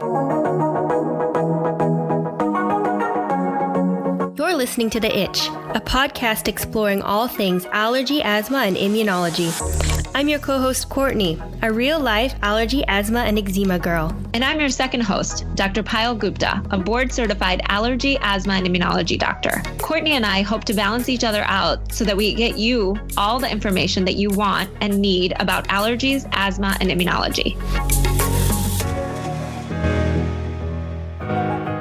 You're listening to The Itch, a podcast exploring all things allergy, asthma, and immunology. I'm your co-host, Kortney, a real-life allergy, asthma, and eczema girl. And I'm your second host, Dr. Payal Gupta, a board-certified allergy, asthma, and immunology doctor. Kortney and I hope to balance each other out so that we get you all the information that you want and need about allergies, asthma, and immunology.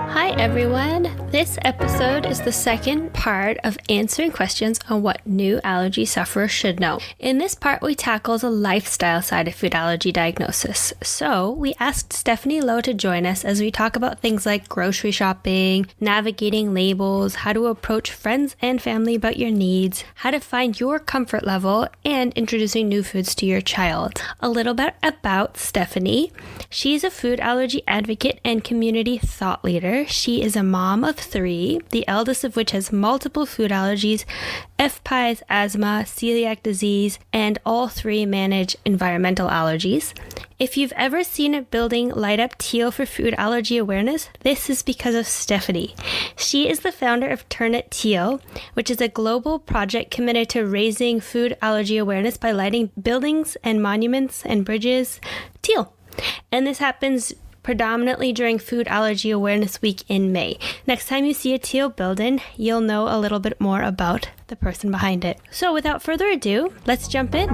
Hi everyone! This episode is the second part of answering questions on what new allergy sufferers should know. In this part, we tackle the lifestyle side of food allergy diagnosis. So we asked Stefanie Lowe to join us as we talk about things like grocery shopping, navigating labels, how to approach friends and family about your needs, how to find your comfort level, and introducing new foods to your child. A little bit about Stefanie. She's a food allergy advocate and community thought leader. She is a mom of 3, the eldest of which has multiple food allergies, FPIES, asthma, celiac disease, and all 3 manage environmental allergies. If you've ever seen a building light up teal for food allergy awareness, this is because of Stefanie. She is the founder of Turn It Teal, which is a global project committed to raising food allergy awareness by lighting buildings and monuments and bridges teal. And this happens predominantly during Food Allergy Awareness Week in May. Next time you see a teal building, you'll know a little bit more about the person behind it. So without further ado, let's jump in.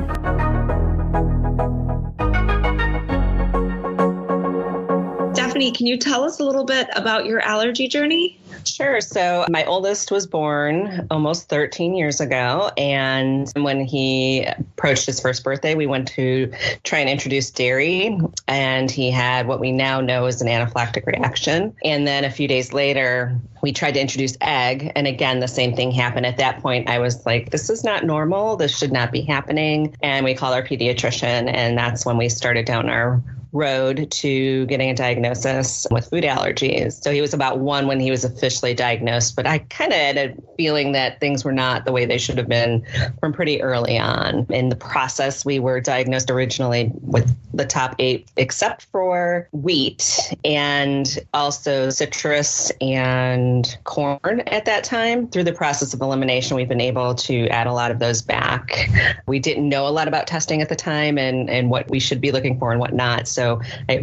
Stefanie, can you tell us a little bit about your allergy journey? Sure. So my oldest was born almost 13 years ago. And when he approached his first birthday, we went to try and introduce dairy. And he had what we now know is an anaphylactic reaction. And then a few days later, we tried to introduce egg. And again, the same thing happened. At that point, I was like, this is not normal. This should not be happening. And we called our pediatrician. And that's when we started down our road to getting a diagnosis with food allergies. So he was about 1 when he was officially diagnosed, but I kind of had a feeling that things were not the way they should have been from pretty early on. In the process, we were diagnosed originally with the top 8, except for wheat and also citrus and corn at that time. Through the process of elimination, we've been able to add a lot of those back. We didn't know a lot about testing at the time and what we should be looking for and what not. So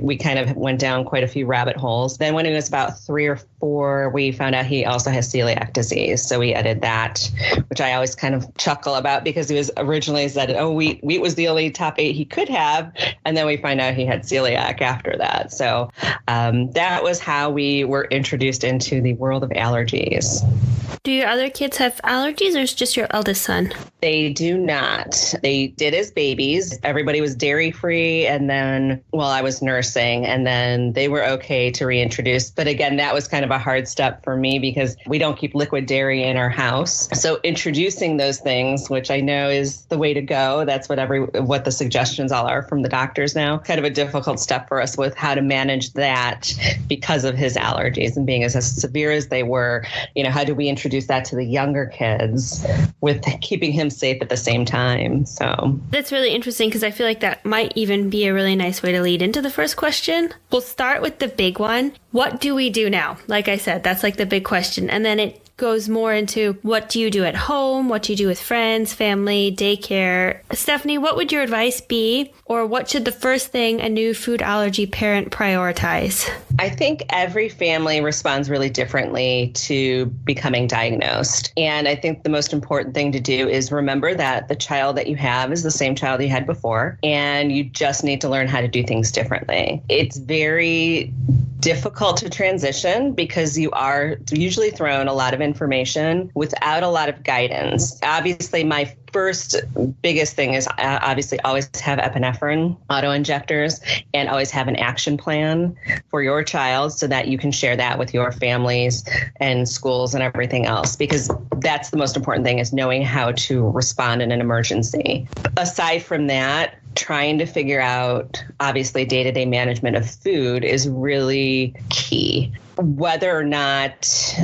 we kind of went down quite a few rabbit holes. Then when he was about 3 or 4, we found out he also has celiac disease. So we added that, which I always kind of chuckle about because he was originally said, wheat was the only top 8 he could have. And then we find out he had celiac after that. So that was how we were introduced into the world of allergies. Do your other kids have allergies, or is just your eldest son? They do not. They did as babies. Everybody was dairy-free, and then, I was nursing, and then they were okay to reintroduce. But again, that was kind of a hard step for me because we don't keep liquid dairy in our house. So introducing those things, which I know is the way to go, that's what the suggestions all are from the doctors now. Kind of a difficult step for us with how to manage that because of his allergies and being as severe as they were. How do we introduce that to the younger kids with keeping him safe at the same time? So that's really interesting because I feel like that might even be a really nice way to lead into the first question. We'll start with the big one. What do we do now? Like I said, that's like the big question. And then it goes more into what do you do at home? What do you do with friends, family, daycare? Stefanie, what would your advice be? Or what should the first thing a new food allergy parent prioritize? I think every family responds really differently to becoming diagnosed. And I think the most important thing to do is remember that the child that you have is the same child you had before. And you just need to learn how to do things differently. It's very difficult to transition because you are usually thrown a lot of information without a lot of guidance. Obviously, my first biggest thing is obviously always have epinephrine auto-injectors and always have an action plan for your child so that you can share that with your families and schools and everything else, because that's the most important thing, is knowing how to respond in an emergency. Aside from that, trying to figure out, obviously, day-to-day management of food is really key. Whether or not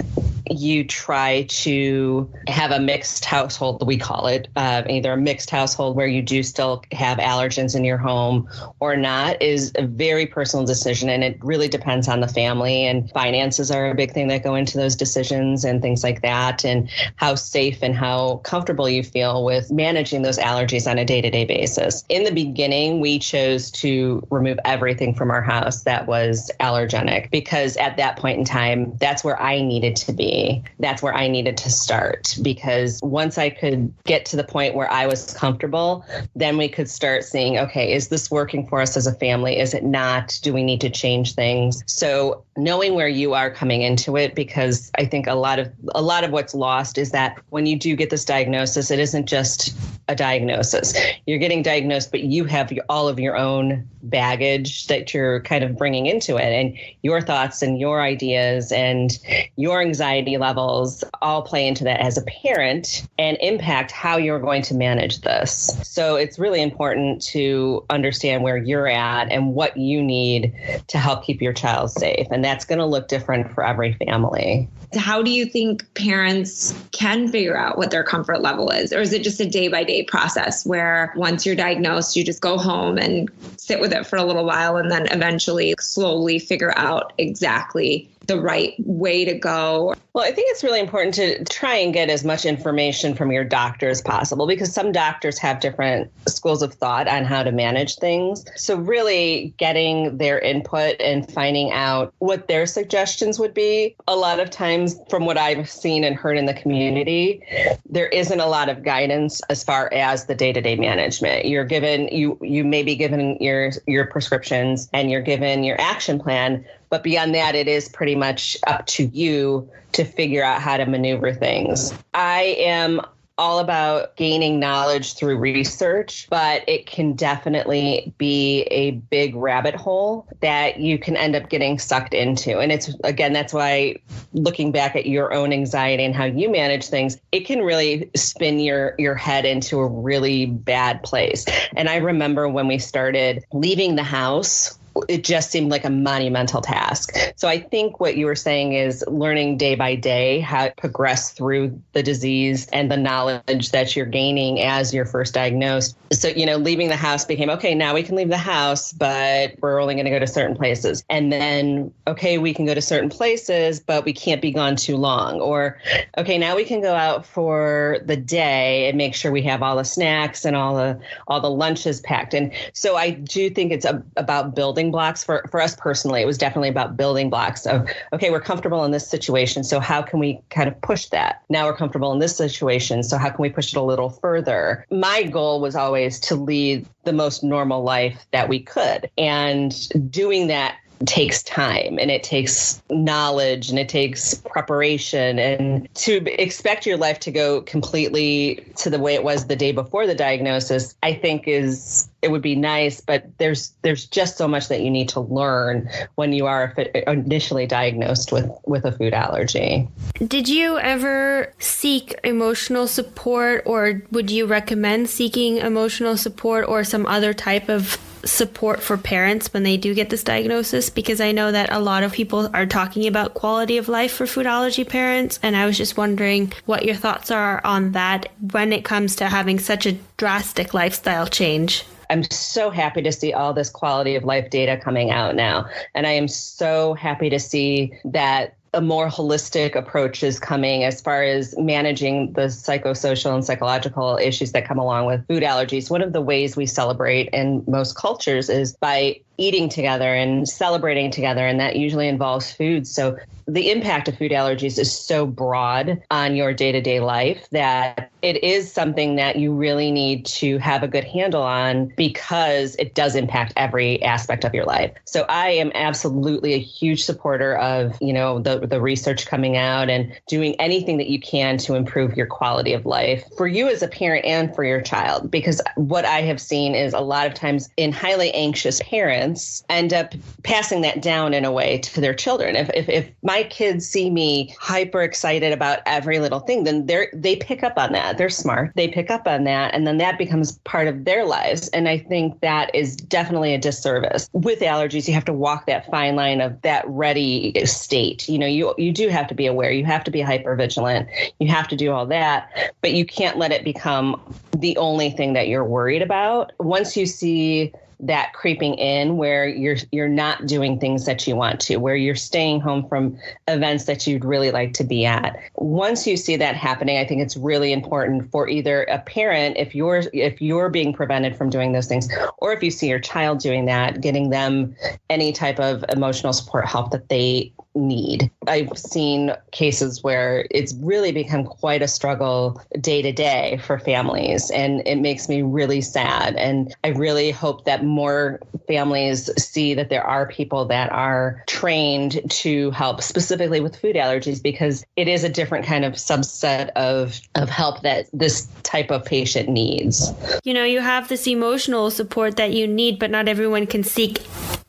you try to have a mixed household, we call it, either a mixed household where you do still have allergens in your home or not, is a very personal decision. And it really depends on the family, and finances are a big thing that go into those decisions and things like that, and how safe and how comfortable you feel with managing those allergies on a day-to-day basis. In the beginning, we chose to remove everything from our house that was allergenic, because at that point in time, that's where I needed to be. That's where I needed to start, because once I could get to the point where I was comfortable, then we could start seeing, okay, is this working for us as a family? Is it not? Do we need to change things? So knowing where you are coming into it, because I think a lot of what's lost is that when you do get this diagnosis, it isn't just a diagnosis. You're getting diagnosed, but you have all of your own baggage that you're kind of bringing into it, and your thoughts and your ideas and your anxiety levels all play into that as a parent and impact how you're going to manage this. So it's really important to understand where you're at and what you need to help keep your child safe. And that's going to look different for every family. How do you think parents can figure out what their comfort level is? Or is it just a day-by-day process where once you're diagnosed, you just go home and sit with it for a little while and then eventually slowly figure out exactly the right way to go? Well, I think it's really important to try and get as much information from your doctor as possible, because some doctors have different schools of thought on how to manage things. So really getting their input and finding out what their suggestions would be. A lot of times, from what I've seen and heard in the community, there isn't a lot of guidance as far as the day-to-day management. You're given, you may be given your prescriptions and you're given your action plan, but beyond that, it is pretty much up to you to figure out how to maneuver things. I am all about gaining knowledge through research, but it can definitely be a big rabbit hole that you can end up getting sucked into. And it's, again, that's why looking back at your own anxiety and how you manage things, it can really spin your head into a really bad place. And I remember when we started leaving the house, it just seemed like a monumental task. So I think what you were saying is learning day by day how to progress through the disease and the knowledge that you're gaining as you're first diagnosed. So, leaving the house became, okay, now we can leave the house, but we're only going to go to certain places. And then, okay, we can go to certain places, but we can't be gone too long. Or, okay, now we can go out for the day and make sure we have all the snacks and all the lunches packed. And so I do think it's about building blocks for us personally. It was definitely about building blocks of, okay, we're comfortable in this situation, so how can we kind of push that? Now we're comfortable in this situation, so how can we push it a little further? My goal was always to lead the most normal life that we could. And doing that takes time, and it takes knowledge, and it takes preparation, and to expect your life to go completely to the way it was the day before the diagnosis, I think it would be nice, but there's just so much that you need to learn when you are initially diagnosed with a food allergy. Did you ever seek emotional support, or would you recommend seeking emotional support or some other type of support for parents when they do get this diagnosis? Because I know that a lot of people are talking about quality of life for food allergy parents, and I was just wondering what your thoughts are on that when it comes to having such a drastic lifestyle change. I'm so happy to see all this quality of life data coming out now. And I am so happy to see that a more holistic approach is coming as far as managing the psychosocial and psychological issues that come along with food allergies. One of the ways we celebrate in most cultures is by eating together and celebrating together, and that usually involves food. So the impact of food allergies is so broad on your day-to-day life that it is something that you really need to have a good handle on, because it does impact every aspect of your life. So I am absolutely a huge supporter of, the research coming out and doing anything that you can to improve your quality of life for you as a parent and for your child. Because what I have seen is a lot of times in highly anxious parents, parents end up passing that down in a way to their children. If my kids see me hyper excited about every little thing, then they pick up on that. They're smart. They pick up on that. And then that becomes part of their lives. And I think that is definitely a disservice. With allergies, you have to walk that fine line of that ready state. You do have to be aware. You have to be hyper vigilant. You have to do all that, but you can't let it become the only thing that you're worried about. Once you see that creeping in where you're not doing things that you want to, where you're staying home from events that you'd really like to be at. Once you see that happening, I think it's really important for either a parent, if you're being prevented from doing those things, or if you see your child doing that, getting them any type of emotional support help that they need. I've seen cases where it's really become quite a struggle day to day for families, and it makes me really sad. And I really hope that more families see that there are people that are trained to help specifically with food allergies, because it is a different kind of subset of help that this type of patient needs. You have this emotional support that you need, but not everyone can seek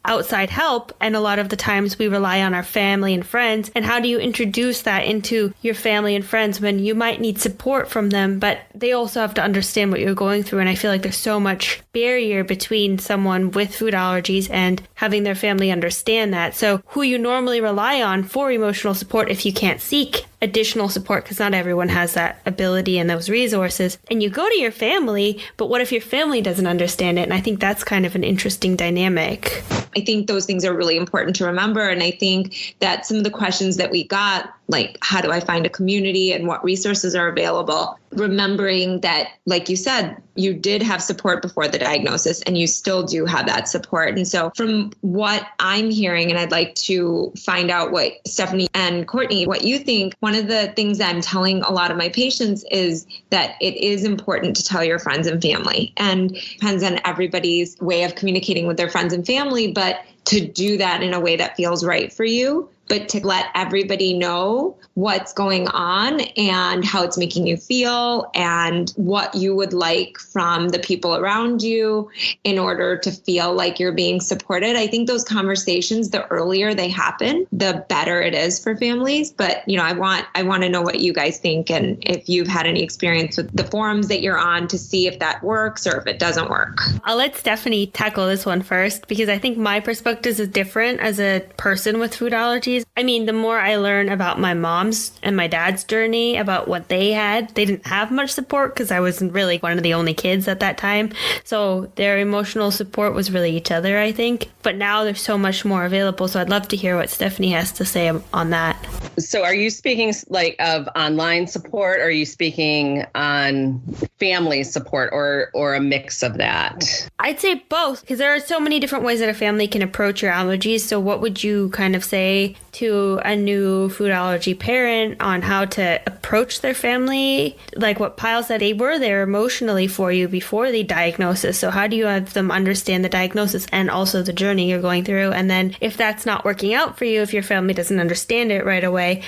outside help. And a lot of the times we rely on our family and friends. And how do you introduce that into your family and friends when you might need support from them, but they also have to understand what you're going through? And I feel like there's so much barrier between someone with food allergies and having their family understand that. So who you normally rely on for emotional support, if you can't seek additional support, because not everyone has that ability and those resources, and you go to your family, but what if your family doesn't understand it? And I think that's kind of an interesting dynamic. I think those things are really important to remember. And I think that some of the questions that we got, like, how do I find a community and what resources are available? Remembering that, like you said, you did have support before the diagnosis and you still do have that support. And so from what I'm hearing, and I'd like to find out what Stefanie and Kortney, what you think, one of the things that I'm telling a lot of my patients is that it is important to tell your friends and family, and depends on everybody's way of communicating with their friends and family, but to do that in a way that feels right for you, but to let everybody know what's going on and how it's making you feel and what you would like from the people around you in order to feel like you're being supported. I think those conversations, the earlier they happen, the better it is for families. But, I want to know what you guys think, and if you've had any experience with the forums that you're on to see if that works or if it doesn't work. I'll let Stefanie tackle this one first, because I think my perspective is different as a person with food allergies. I mean, the more I learn about my mom's and my dad's journey, about what they had, they didn't have much support because I was really one of the only kids at that time. So their emotional support was really each other, I think. But now there's so much more available. So I'd love to hear what Stefanie has to say on that. So are you speaking like of online support, or are you speaking on family support, or a mix of that? I'd say both, because there are so many different ways that a family can approach your allergies. So what would you kind of say to a new food allergy parent on how to approach their family? Like what Pyle said, they were there emotionally for you before the diagnosis. So how do you have them understand the diagnosis and also the journey you're going through? And then if that's not working out for you, if your family doesn't understand it right away,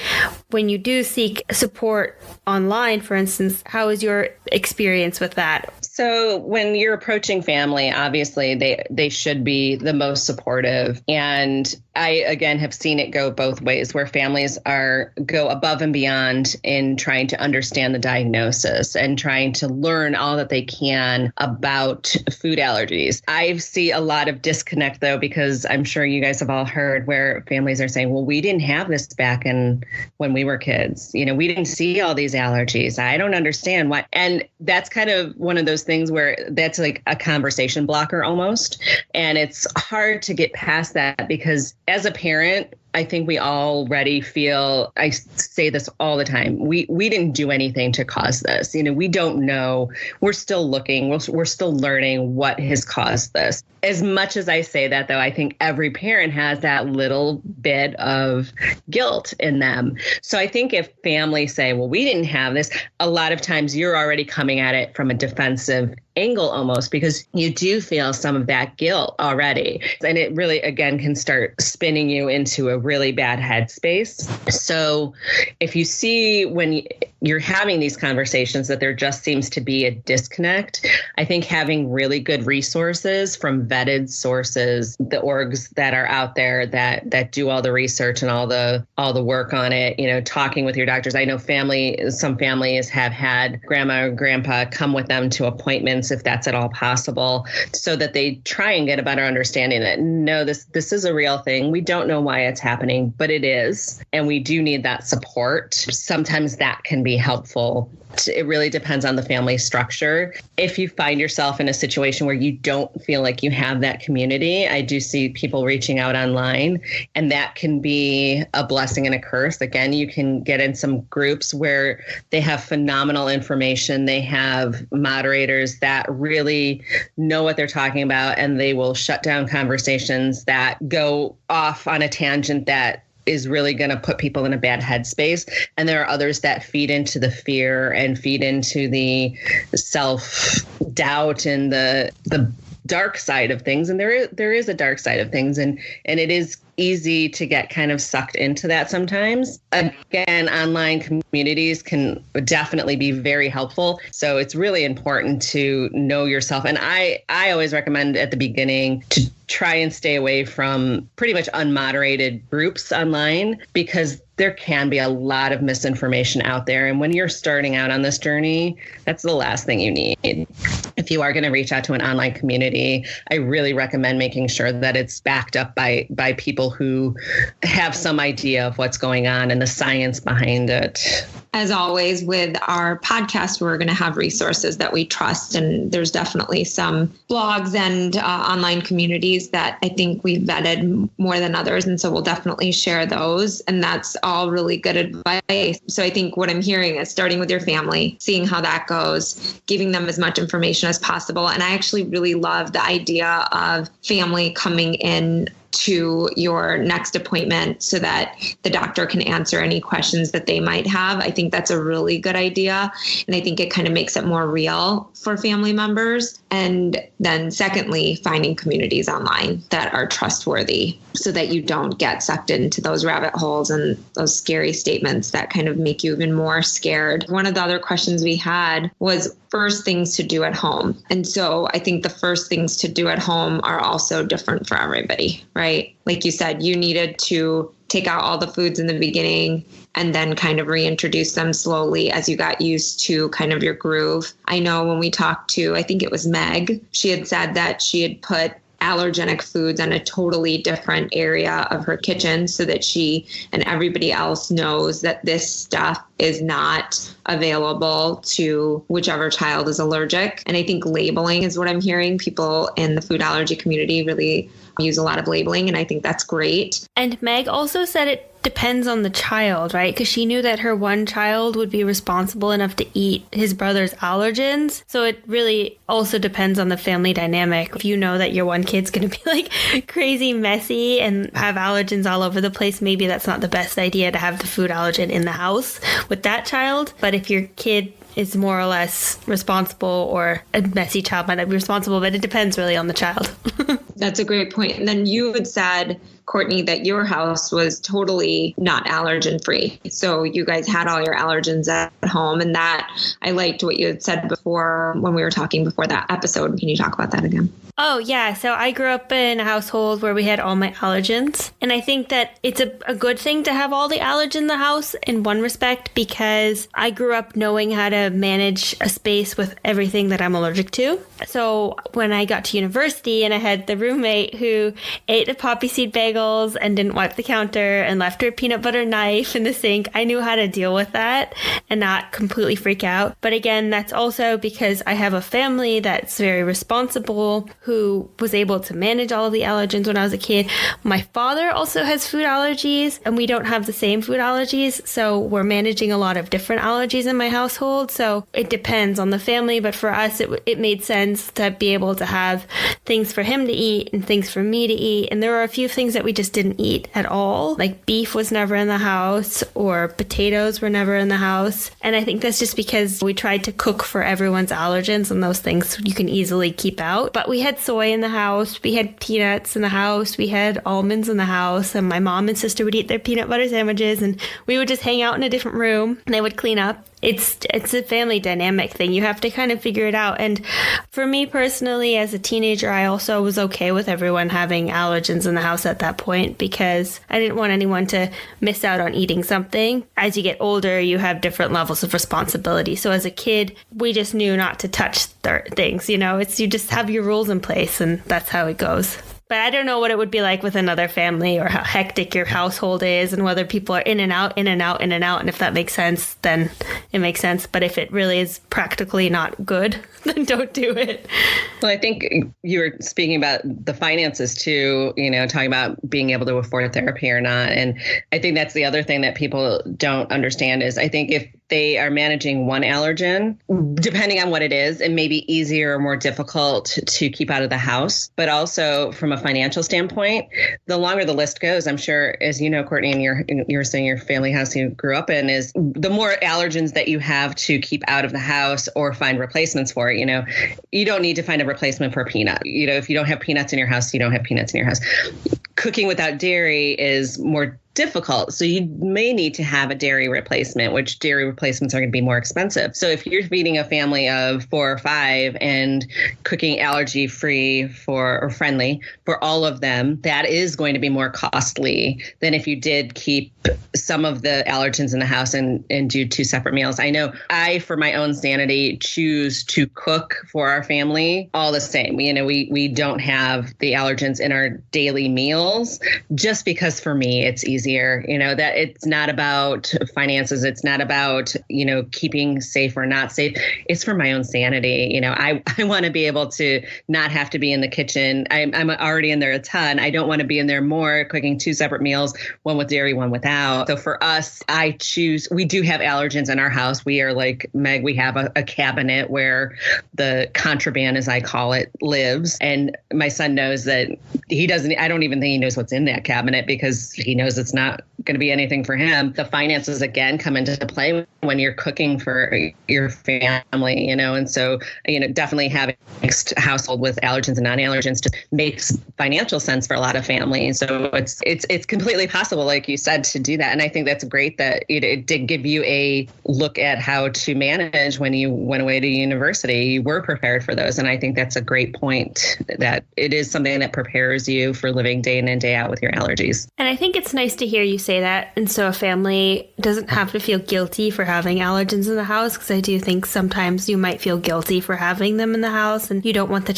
when you do seek support online, for instance, how is your experience with that? So when you're approaching family, obviously they should be the most supportive. And I, again, have seen it go both ways, where families go above and beyond in trying to understand the diagnosis and trying to learn all that they can about food allergies. I see a lot of disconnect, though, because I'm sure you guys have all heard where families are saying, well, we didn't have this back when we were kids. We didn't see all these allergies. I don't understand why. And that's kind of one of those things where that's like a conversation blocker almost. And it's hard to get past that, because as a parent, I think we already feel, I say this all the time, we didn't do anything to cause this. We don't know. We're still looking. We're still learning what has caused this. As much as I say that, though, I think every parent has that little bit of guilt in them. So I think if families say, well, we didn't have this, a lot of times you're already coming at it from a defensive angle almost, because you do feel some of that guilt already. And it really, again, can start spinning you into a really bad headspace. So if you see you're having these conversations that there just seems to be a disconnect. I think having really good resources from vetted sources, the orgs that are out there that do all the research and all the work on it, talking with your doctors. I know some families have had grandma or grandpa come with them to appointments if that's at all possible, so that they try and get a better understanding that no, this is a real thing. We don't know why it's happening, but it is. And we do need that support. Sometimes that can be helpful. It really depends on the family structure. If you find yourself in a situation where you don't feel like you have that community, I do see people reaching out online, and that can be a blessing and a curse. Again, you can get in some groups where they have phenomenal information. They have moderators that really know what they're talking about, and they will shut down conversations that go off on a tangent that is really going to put people in a bad headspace. And there are others that feed into the fear and feed into the self-doubt and the dark side of things. And there is a dark side of things. And it is easy to get kind of sucked into that sometimes. Again, online communities can definitely be very helpful. So it's really important to know yourself. And I always recommend at the beginning to try and stay away from pretty much unmoderated groups online, because there can be a lot of misinformation out there. And when you're starting out on this journey, that's the last thing you need. If you are going to reach out to an online community, I really recommend making sure that it's backed up by people who have some idea of what's going on and the science behind it. As always, with our podcast, we're going to have resources that we trust. And there's definitely some blogs and online communities that I think we've vetted more than others. And so we'll definitely share those. And that's all really good advice. So I think what I'm hearing is starting with your family, seeing how that goes, giving them as much information as possible. And I actually really love the idea of family coming in to your next appointment so that the doctor can answer any questions that they might have. I think that's a really good idea. And I think it kind of makes it more real for family members. And then secondly, finding communities online that are trustworthy so that you don't get sucked into those rabbit holes and those scary statements that kind of make you even more scared. One of the other questions we had was first things to do at home. And so I think the first things to do at home are also different for everybody, right? Like you said, you needed to take out all the foods in the beginning and then kind of reintroduce them slowly as you got used to kind of your groove. I know when we talked to, I think it was Meg, she had said that she had put allergenic foods in a totally different area of her kitchen so that she and everybody else knows that this stuff is not available to whichever child is allergic. And I think labeling is what I'm hearing. People in the food allergy community really use a lot of labeling, and I think that's great. And Meg also said it depends on the child, right? Because she knew that her one child would be responsible enough to eat his brother's allergens. So it really also depends on the family dynamic. If you know that your one kid's going to be like crazy messy and have allergens all over the place, maybe that's not the best idea to have the food allergen in the house with that child. But if your kid is more or less responsible, or a messy child might not be responsible, but it depends really on the child. That's a great point. And then you had said, Kortney, that your house was totally not allergen free. So you guys had all your allergens at home, and that I liked what you had said before when we were talking before that episode. Can you talk about that again? Oh, yeah. So I grew up in a household where we had all my allergens. And I think that it's a good thing to have all the allergens in the house in one respect, because I grew up knowing how to manage a space with everything that I'm allergic to. So when I got to university and I had the roommate who ate the poppy seed bagels and didn't wipe the counter and left her peanut butter knife in the sink, I knew how to deal with that and not completely freak out. But again, that's also because I have a family that's very responsible, who was able to manage all of the allergens when I was a kid. My father also has food allergies, and we don't have the same food allergies. So we're managing a lot of different allergies in my household. So it depends on the family. But for us, it made sense to be able to have things for him to eat and things for me to eat. And there were a few things that we just didn't eat at all. Like beef was never in the house, or potatoes were never in the house. And I think that's just because we tried to cook for everyone's allergens, and those things you can easily keep out. But we had soy in the house, we had peanuts in the house, we had almonds in the house, and my mom and sister would eat their peanut butter sandwiches, and we would just hang out in a different room and they would clean up. it's a family dynamic thing. You have to kind of figure it out. And for me personally, as a teenager, I also was okay with everyone having allergens in the house at that point because I didn't want anyone to miss out on eating something. As you get older, you have different levels of responsibility. So as a kid, we just knew not to touch things. You just have your rules in place, and that's how it goes. But I don't know what it would be like with another family or how hectic your household is and whether people are in and out, in and out, in and out. And if that makes sense, then it makes sense. But if it really is practically not good, then don't do it. Well, I think you were speaking about the finances too, talking about being able to afford therapy or not. And I think that's the other thing that people don't understand is I think if they are managing one allergen, depending on what it is, it may be easier or more difficult to keep out of the house. But also from a financial standpoint, the longer the list goes, I'm sure, as you know, Kortney, and you're saying your family house you grew up in, is the more allergens that you have to keep out of the house or find replacements for it. You don't need to find a replacement for a peanut. If you don't have peanuts in your house, you don't have peanuts in your house. Cooking without dairy is more difficult. So you may need to have a dairy replacement, which dairy replacements are going to be more expensive. So if you're feeding a family of 4 or 5 and cooking allergy free or friendly for all of them, that is going to be more costly than if you did keep some of the allergens in the house and do 2 separate meals. I know for my own sanity, choose to cook for our family all the same. We don't have the allergens in our daily meals just because for me, it's easier. That it's not about finances. It's not about, keeping safe or not safe. It's for my own sanity. I want to be able to not have to be in the kitchen. I'm already in there a ton. I don't want to be in there more, cooking 2 separate meals, one with dairy, one without. So for us, we do have allergens in our house. We are like Meg, we have a cabinet where the contraband, as I call it, lives. And my son knows that I don't even think he knows what's in that cabinet because he knows it's not going to be anything for him. The finances, again, come into play when you're cooking for your family, and so, definitely having a mixed household with allergens and non-allergens just makes financial sense for a lot of families. So it's completely possible, like you said, to do that. And I think that's great that it did give you a look at how to manage when you went away to university. You were prepared for those. And I think that's a great point, that it is something that prepares you for living day in and day out with your allergies. And I think it's nice to hear you say that. And so a family doesn't have to feel guilty for having allergens in the house, because I do think sometimes you might feel guilty for having them in the house and you don't want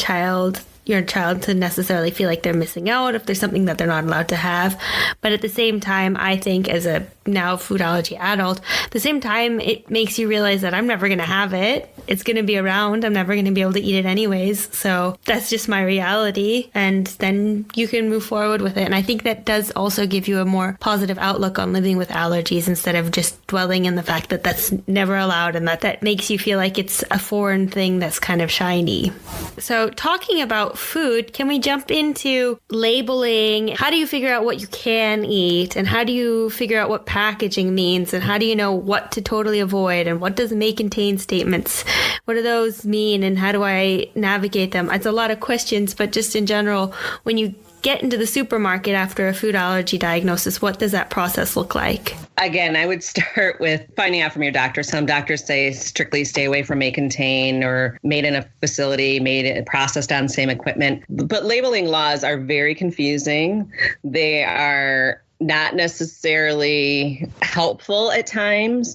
your child to necessarily feel like they're missing out if there's something that they're not allowed to have. But at the same time, I think as a now food allergy adult, at the same time, it makes you realize that I'm never going to have it. It's going to be around. I'm never going to be able to eat it anyways. So that's just my reality. And then you can move forward with it. And I think that does also give you a more positive outlook on living with allergies instead of just dwelling in the fact that that's never allowed and that makes you feel like it's a foreign thing that's kind of shiny. So talking about food, can we jump into labeling? How do you figure out what you can eat? And how do you figure out what packaging means? And how do you know what to totally avoid? And what does may contain statements? What do those mean? And how do I navigate them? It's a lot of questions, but just in general, when you get into the supermarket after a food allergy diagnosis, what does that process look like? Again, I would start with finding out from your doctor. Some doctors say strictly stay away from may contain or made in a facility, processed on same equipment. But labeling laws are very confusing. They are not necessarily helpful at times,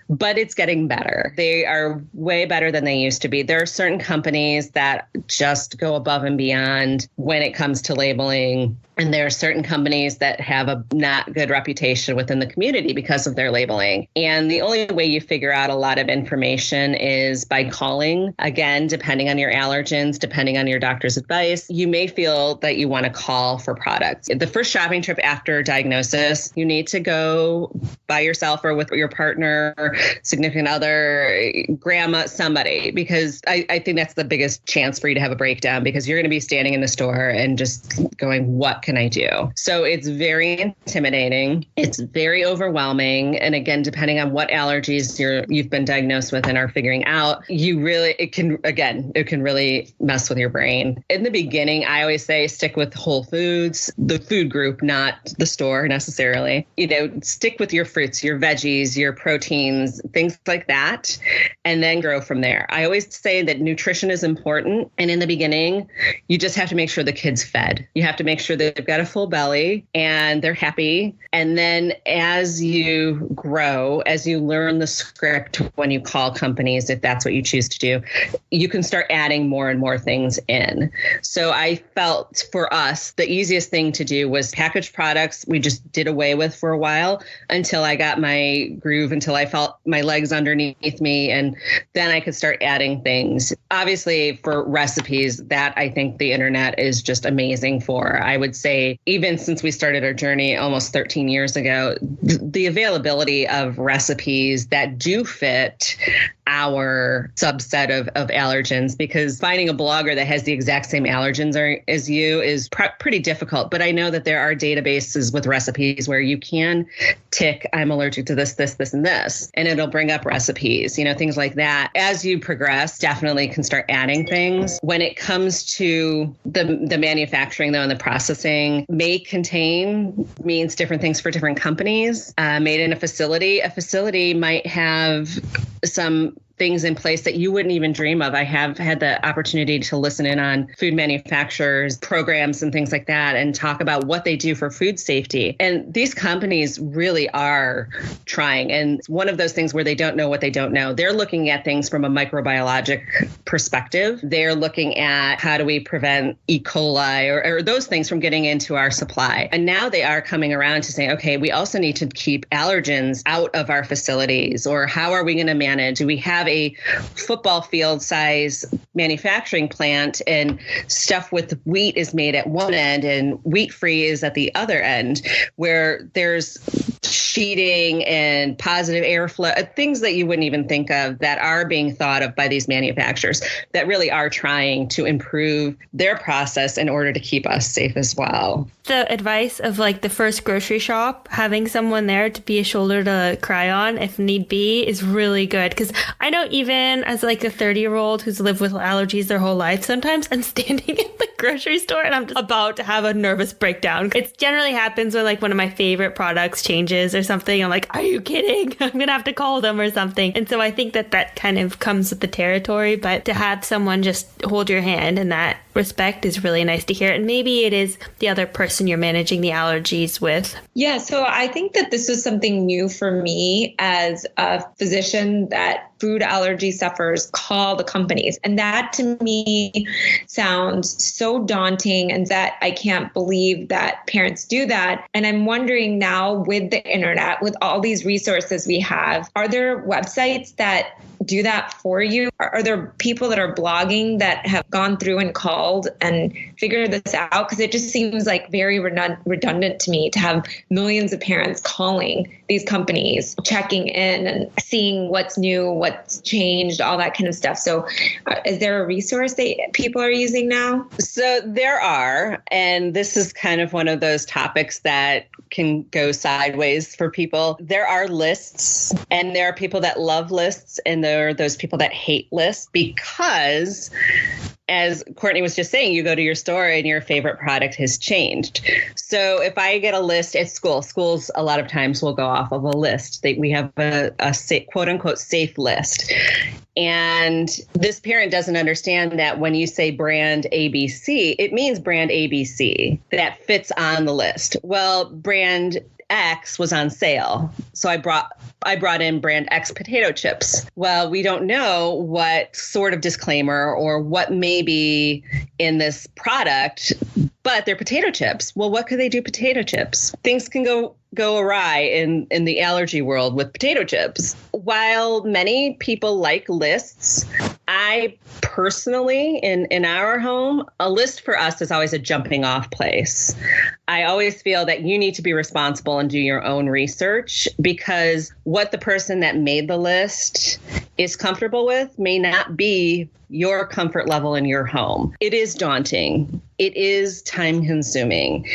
but it's getting better. They are way better than they used to be. There are certain companies that just go above and beyond when it comes to labeling. And there are certain companies that have a not good reputation within the community because of their labeling. And the only way you figure out a lot of information is by calling. Again, depending on your allergens, depending on your doctor's advice, you may feel that you want to call for products. The first shopping trip after diagnosis, you need to go by yourself or with your partner, significant other, grandma, somebody, because I think that's the biggest chance for you to have a breakdown, because you're going to be standing in the store and just going, what can I do? So it's very intimidating. It's very overwhelming. And again, depending on what allergies you've been diagnosed with and are figuring out, it can really mess with your brain. In the beginning, I always say stick with whole foods, the food group, not the store necessarily. Stick with your fruits, your veggies, your proteins, things like that, and then grow from there. I always say that nutrition is important. And in the beginning, you just have to make sure the kid's fed. You have to make sure that they've got a full belly and they're happy. And then as you grow, as you learn the script when you call companies, if that's what you choose to do, you can start adding more and more things in. So I felt for us, the easiest thing to do was packaged products we just did away with for a while until I got my groove, until I felt my legs underneath me. And then I could start adding things. Obviously, for recipes, that I think the internet is just amazing for. I would say, even since we started our journey almost 13 years ago, the availability of recipes that do fit our subset of allergens, because finding a blogger that has the exact same allergens as you is pretty difficult. But I know that there are databases with recipes where you can tick, I'm allergic to this, this, this, and this, and it'll bring up recipes, things like that. As you progress, definitely can start adding things. When it comes to the manufacturing, though, and the processing, may contain means different things for different companies. Made in a facility might have some things in place that you wouldn't even dream of. I have had the opportunity to listen in on food manufacturers, programs and things like that, and talk about what they do for food safety. And these companies really are trying. And it's one of those things where they don't know what they don't know. They're looking at things from a microbiologic perspective. They're looking at how do we prevent E. coli or those things from getting into our supply. And now they are coming around to saying, okay, we also need to keep allergens out of our facilities, or how are we going to manage? Do we have a football field size manufacturing plant and stuff with wheat is made at one end and wheat free is at the other end, where there's sheeting and positive airflow, things that you wouldn't even think of that are being thought of by these manufacturers that really are trying to improve their process in order to keep us safe as well. The advice of the first grocery shop, having someone there to be a shoulder to cry on if need be, is really good. Because I know even as a 30-year-old who's lived with allergies their whole life, sometimes I'm standing in the grocery store and I'm just about to have a nervous breakdown. It generally happens when one of my favorite products changes or something. I'm like, are you kidding? I'm going to have to call them or something. And so I think that kind of comes with the territory. But to have someone just hold your hand in that respect is really nice to hear. And maybe it is the other person you're managing the allergies with. Yeah, so I think that this was something new for me as a physician, that food allergy sufferers call the companies. And that to me sounds so daunting, and that I can't believe that parents do that. And I'm wondering now, with the internet, with all these resources we have, are there websites that do that for you? Are there people that are blogging that have gone through and called and figured this out? Because it just seems very redundant to me to have millions of parents calling these companies, checking in and seeing what's new, what's changed, all that kind of stuff. So is there a resource that people are using now? So there are, and this is kind of one of those topics that can go sideways for people. There are lists, and there are people that love lists, and there are those people that hate lists, because as Kortney was just saying, you go to your store and your favorite product has changed. So if I get a list at schools a lot of times will go off of a list. We have a quote unquote safe list. And this parent doesn't understand that when you say brand ABC, it means brand ABC that fits on the list. Well, brand X was on sale, so I brought in brand X potato chips. Well, we don't know what sort of disclaimer or what may be in this product, but they're potato chips. Well, what could they do potato chips? Things can go awry in the allergy world with potato chips. While many people like lists, I personally, in our home, a list for us is always a jumping off place. I always feel that you need to be responsible and do your own research, because what the person that made the list is comfortable with may not be your comfort level in your home. It is daunting. it is time consuming.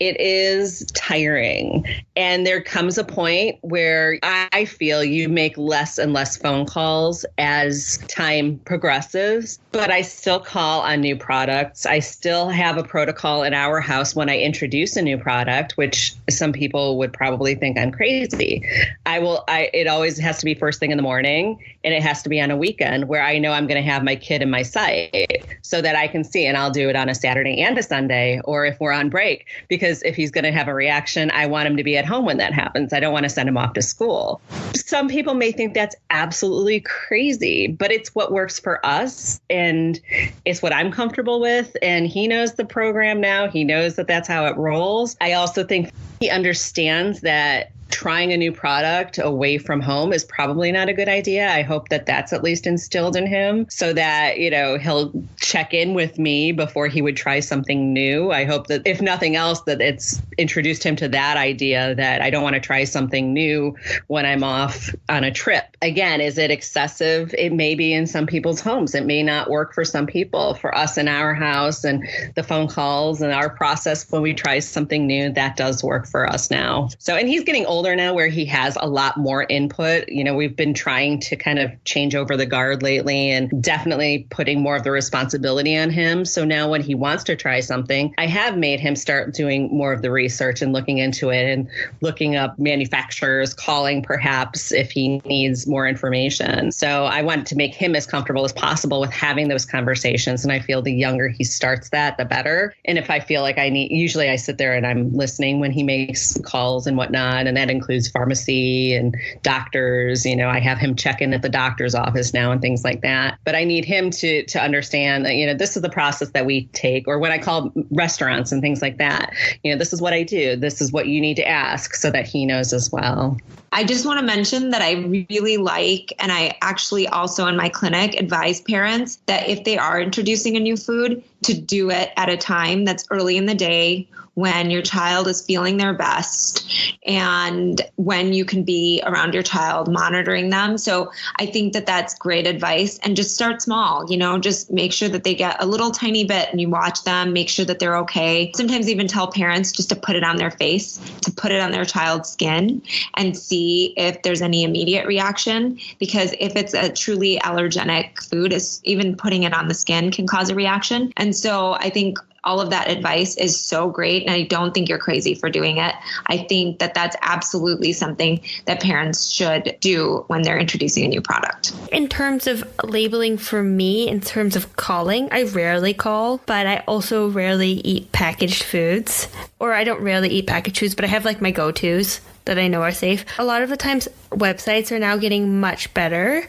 It is tiring. And there comes a point where I feel you make less and less phone calls as time progresses, but I still call on new products. I still have a protocol in our house when I introduce a new product, which some people would probably think I'm crazy. It always has to be first thing in the morning, and it has to be on a weekend where I know I'm going to have my kid in my sight so that I can see, and I'll do it on a Saturday and a Sunday, or if we're on break, because if he's going to have a reaction, I want him to be at home when that happens. I don't want to send him off to school. Some people may think that's absolutely crazy, but it's what works for us, and it's what I'm comfortable with. And he knows the program now. He knows that that's how it rolls. I also think he understands that trying a new product away from home is probably not a good idea. I hope that that's at least instilled in him so that, he'll check in with me before he would try something new. I hope that if nothing else, that it's introduced him to that idea that I don't want to try something new when I'm off on a trip. Again, is it excessive? It may be in some people's homes. It may not work for some people. For us in our house and the phone calls and our process when we try something new, that does work for us now. So, and he's getting older now where he has a lot more input. We've been trying to kind of change over the guard lately and definitely putting more of the responsibility on him. So now when he wants to try something, I have made him start doing more of the research and looking into it and looking up manufacturers, calling perhaps if he needs more information. So I want to make him as comfortable as possible with having those conversations. And I feel the younger he starts that, the better. And if I feel like usually I sit there and I'm listening when he makes calls and whatnot. And that includes pharmacy and doctors. I have him check in at the doctor's office now and things like that. But I need him to understand that, this is the process that we take. Or when I call restaurants and things like that, this is what I do. This is what you need to ask so that he knows as well. I just want to mention that I really like, and I actually also in my clinic advise parents that if they are introducing a new food, to do it at a time that's early in the day when your child is feeling their best and when you can be around your child monitoring them. So I think that that's great advice, and just start small, just make sure that they get a little tiny bit and you watch them, make sure that they're okay. Sometimes even tell parents just to put it on their face, to put it on their child's skin and see if there's any immediate reaction, because if it's a truly allergenic food, even putting it on the skin can cause a reaction. And so I think all of that advice is so great. And I don't think you're crazy for doing it. I think that that's absolutely something that parents should do when they're introducing a new product. In terms of labeling for me, in terms of calling, I rarely call, but I also rarely eat packaged foods. Or I don't rarely eat packaged foods, but I have like my go-tos that I know are safe. A lot of the times websites are now getting much better.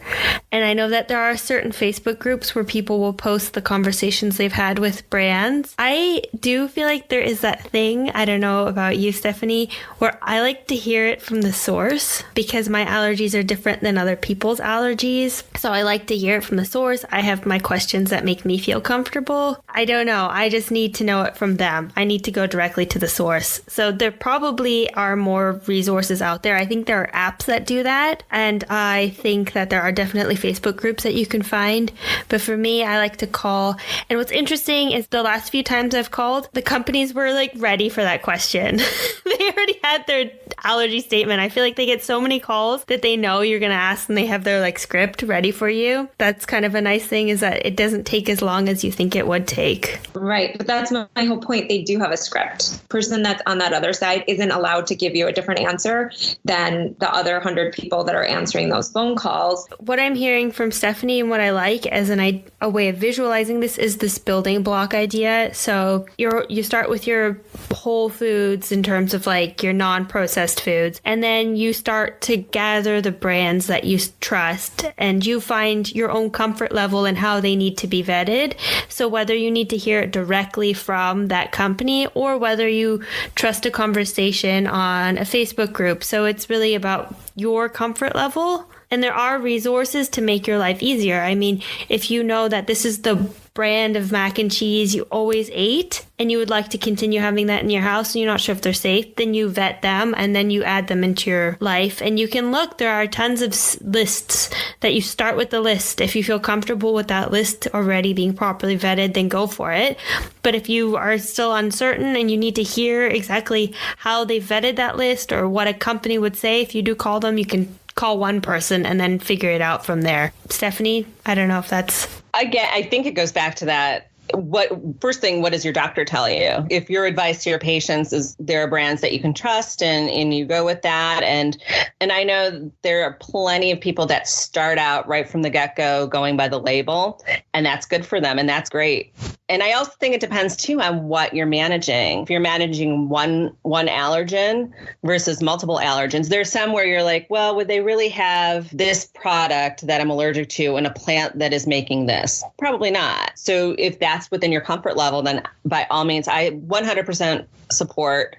And I know that there are certain Facebook groups where people will post the conversations they've had with brands. I do feel like there is that thing, I don't know about you, Stefanie, where I like to hear it from the source because my allergies are different than other people's allergies. So I like to hear it from the source. I have my questions that make me feel comfortable. I don't know. I just need to know it from them. I need to go directly to the source. So there probably are more resources out there. I think there are apps that do that. And I think that there are definitely Facebook groups that you can find. But for me, I like to call. And what's interesting is the last few times I've called, the companies were like ready for that question. They already had their allergy statement. I feel like they get so many calls that they know you're going to ask and they have their like script ready for you. That's kind of a nice thing, is that it doesn't take as long as you think it would take. Right. But that's my whole point. They do have a script. Person that's on that other side isn't allowed to give you a different answer than the other 100 people that are answering those phone calls. What I'm hearing from Stefanie and what I like as a way of visualizing this is this building block idea. So you start with your whole foods in terms of like your non-processed foods, and then you start to gather the brands that you trust, and you find your own comfort level and how they need to be vetted. So whether you need to hear it directly from that company or whether you trust a conversation on a Facebook group. So it's really about your comfort level And there are resources to make your life easier. I mean, if you know that this is the brand of mac and cheese you always ate and you would like to continue having that in your house and you're not sure if they're safe, then you vet them and then you add them into your life. And you can look, there are tons of lists that you start with the list. If you feel comfortable with that list already being properly vetted, then go for it. But if you are still uncertain and you need to hear exactly how they vetted that list or what a company would say, if you do call them, you can call one person and then figure it out from there. Stefanie, I don't know if that's... Again, I think it goes back to that. What does your doctor tell you? If your advice to your patients is there are brands that you can trust and you go with that. And I know there are plenty of people that start out right from the get-go going by the label, and that's good for them. And that's great. And I also think it depends, too, on what you're managing. If you're managing one allergen versus multiple allergens, there's some where you're like, well, would they really have this product that I'm allergic to in a plant that is making this? Probably not. So if that's within your comfort level, then by all means, I 100% support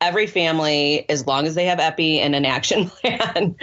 every family, as long as they have EPI and an action plan.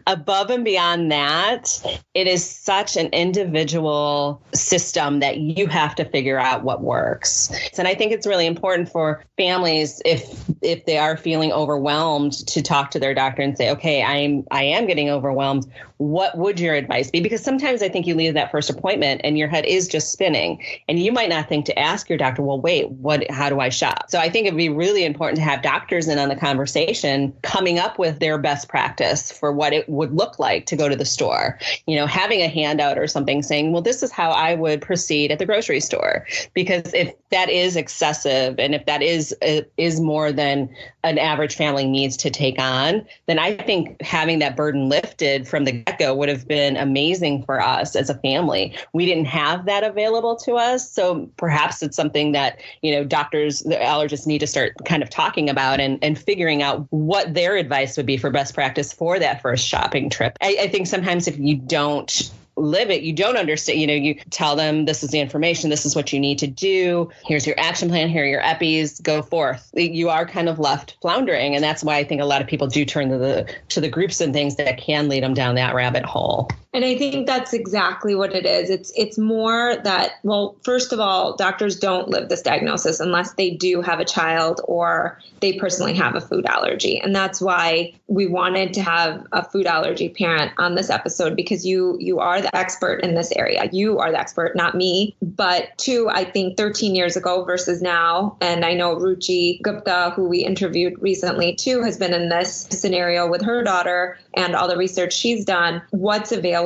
Above and beyond that, it is such an individual system that you have to figure out what works. And I think it's really important for families, if they are feeling overwhelmed, to talk to their doctor and say, okay, I am getting overwhelmed. What would your advice be? Because sometimes I think you leave that first appointment and your head is just spinning and you might not think to ask your doctor, well, wait, how do I shop? So I think it'd be really important to have doctors in on the conversation, coming up with their best practice for what it would look like to go to the store. You know, having a handout or something saying, well, this is how I would proceed at the grocery store. Because if that is excessive and if that is more than an average family needs to take on, then I think having that burden lifted from the get-go would have been amazing for us as a family. We didn't have that available to us. So perhaps it's something that, you know, doctors, the allergists need to start kind of talking about and figuring out what their advice would be for best practice for that first shopping trip. I think sometimes if you don't live it, you don't understand, you know, you tell them this is the information, this is what you need to do, here's your action plan, here are your EPIs, go forth. You are kind of left floundering. And that's why I think a lot of people do turn to the groups and things that can lead them down that rabbit hole. And I think that's exactly what it is. It's more that, well, first of all, doctors don't live this diagnosis unless they do have a child or they personally have a food allergy. And that's why we wanted to have a food allergy parent on this episode, because you are the expert in this area. You are the expert, not me. But two, I think 13 years ago versus now, and I know Ruchi Gupta, who we interviewed recently too, has been in this scenario with her daughter and all the research she's done. What's available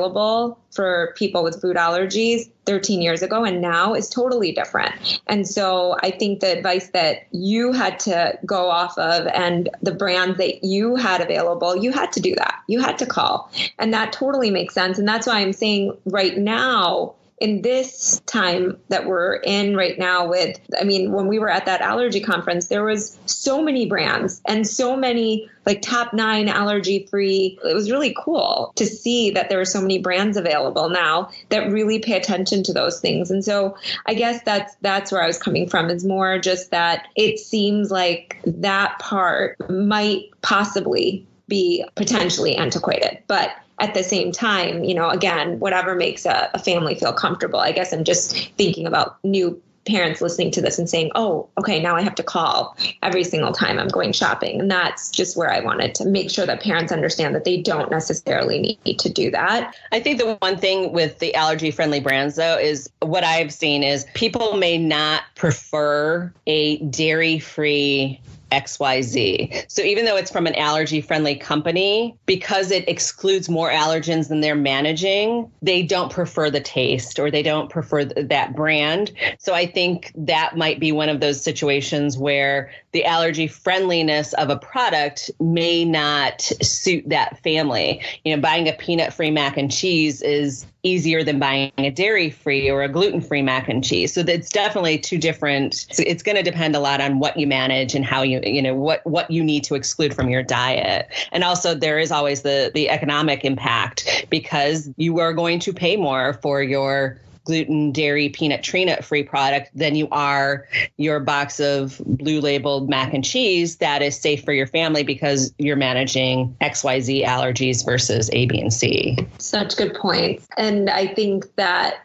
for people with food allergies 13 years ago and now is totally different. And so I think the advice that you had to go off of and the brands that you had available, you had to do that. You had to call. And that totally makes sense. And that's why I'm saying right now, in this time that we're in right now when we were at that allergy conference, there was so many brands and so many like top 9 allergy free. It was really cool to see that there are so many brands available now that really pay attention to those things. And so I guess that's where I was coming from, is more just that it seems like that part might possibly be potentially antiquated, but at the same time, you know, again, whatever makes a family feel comfortable. I guess I'm just thinking about new parents listening to this and saying, oh, okay, now I have to call every single time I'm going shopping. And that's just where I wanted to make sure that parents understand that they don't necessarily need to do that. I think the one thing with the allergy-friendly brands, though, is what I've seen is people may not prefer a dairy-free XYZ. So even though it's from an allergy-friendly company, because it excludes more allergens than they're managing, they don't prefer the taste or they don't prefer that brand. So I think that might be one of those situations where the allergy friendliness of a product may not suit that family. You know, buying a peanut-free mac and cheese is easier than buying a dairy-free or a gluten-free mac and cheese. So it's definitely two different. So it's going to depend a lot on what you manage and how what you need to exclude from your diet. And also there is always the economic impact, because you are going to pay more for your gluten, dairy, peanut, tree nut free product than you are your box of blue labeled mac and cheese that is safe for your family because you're managing XYZ allergies versus A, B, and C. Such good points. And I think that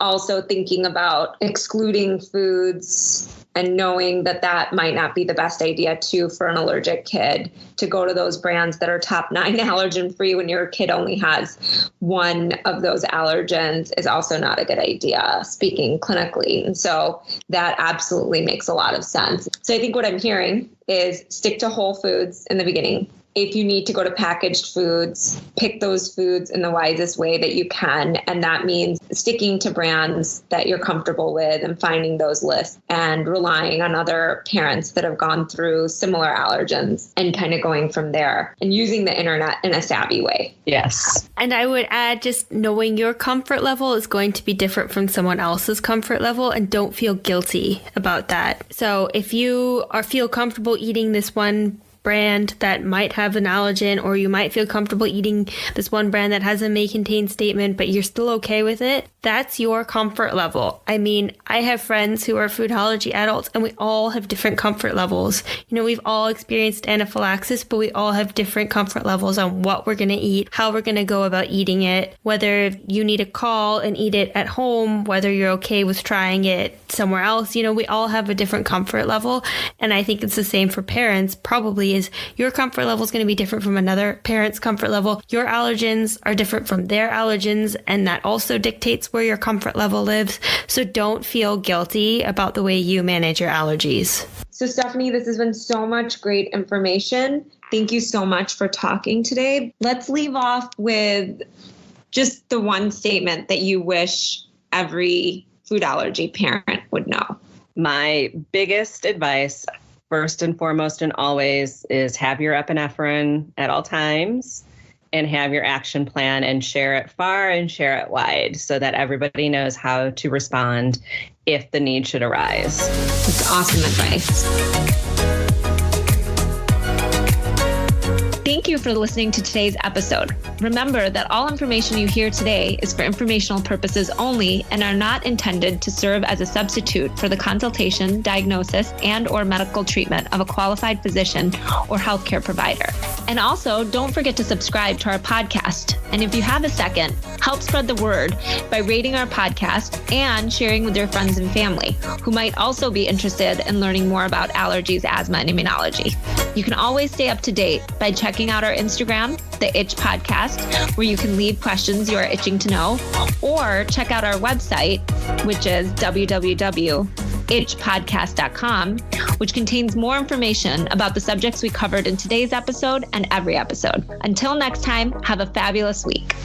also thinking about excluding foods and knowing that that might not be the best idea too for an allergic kid to go to those brands that are top 9 allergen free when your kid only has one of those allergens is also not a good idea, speaking clinically. And so that absolutely makes a lot of sense. So I think what I'm hearing is stick to whole foods in the beginning. If you need to go to packaged foods, pick those foods in the wisest way that you can. And that means sticking to brands that you're comfortable with and finding those lists and relying on other parents that have gone through similar allergens and kind of going from there and using the internet in a savvy way. Yes. And I would add just knowing your comfort level is going to be different from someone else's comfort level, and don't feel guilty about that. So if you feel comfortable eating this one brand that might have an allergen, or you might feel comfortable eating this one brand that has a may contain statement, but you're still okay with it, that's your comfort level. I mean, I have friends who are food allergy adults, and we all have different comfort levels. You know, we've all experienced anaphylaxis, but we all have different comfort levels on what we're going to eat, how we're going to go about eating it, whether you need to call and eat it at home, whether you're okay with trying it somewhere else. You know, we all have a different comfort level. And I think it's the same for parents, probably, is your comfort level is going to be different from another parent's comfort level. Your allergens are different from their allergens, and that also dictates where your comfort level lives. So don't feel guilty about the way you manage your allergies. So Stefanie, this has been so much great information. Thank you so much for talking today. Let's leave off with just the one statement that you wish every food allergy parent would know. My biggest advice, first and foremost and always, is have your epinephrine at all times and have your action plan and share it far and share it wide so that everybody knows how to respond if the need should arise. That's awesome advice. Thank you for listening to today's episode. Remember that all information you hear today is for informational purposes only and are not intended to serve as a substitute for the consultation, diagnosis, and/or medical treatment of a qualified physician or healthcare provider. And also, don't forget to subscribe to our podcast. And if you have a second, help spread the word by rating our podcast and sharing with your friends and family who might also be interested in learning more about allergies, asthma, and immunology. You can always stay up to date by checking out our Instagram, The Itch Podcast, where you can leave questions you are itching to know, or check out our website, which is www.itchpodcast.com, which contains more information about the subjects we covered in today's episode and every episode. Until next time, have a fabulous week.